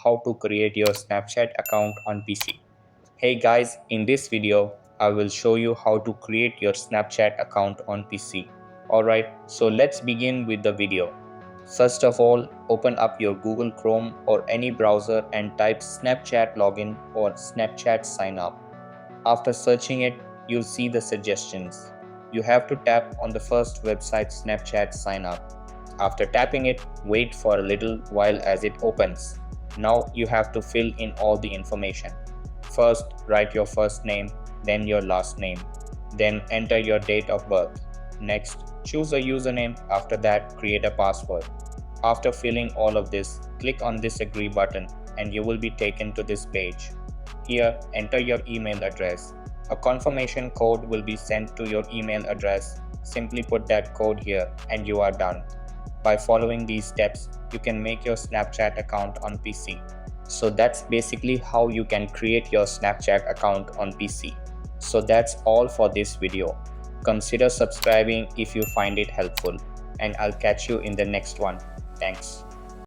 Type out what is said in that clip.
how to create your Snapchat account on PC. Hey guys, in this video, I will show you how to create your Snapchat account on PC. Alright, so let's begin with the video. First of all, open up your Google Chrome or any browser and type Snapchat login or Snapchat sign up. After searching it, you'll see the suggestions. You have to tap on the first website Snapchat sign up. After tapping it, wait for a little while as it opens. Now you have to fill in all the information. First, write your first name, then your last name. Then enter your date of birth. Next, choose a username. After that, create a password. After filling all of this, click on this agree button and you will be taken to this page. Here, enter your email address. A confirmation code will be sent to your email address. Simply put that code here and you are done. By following these steps, you can make your Snapchat account on PC. So that's basically how you can create your Snapchat account on PC. So that's all for this video. Consider subscribing if you find it helpful, and I'll catch you in the next one. Thanks.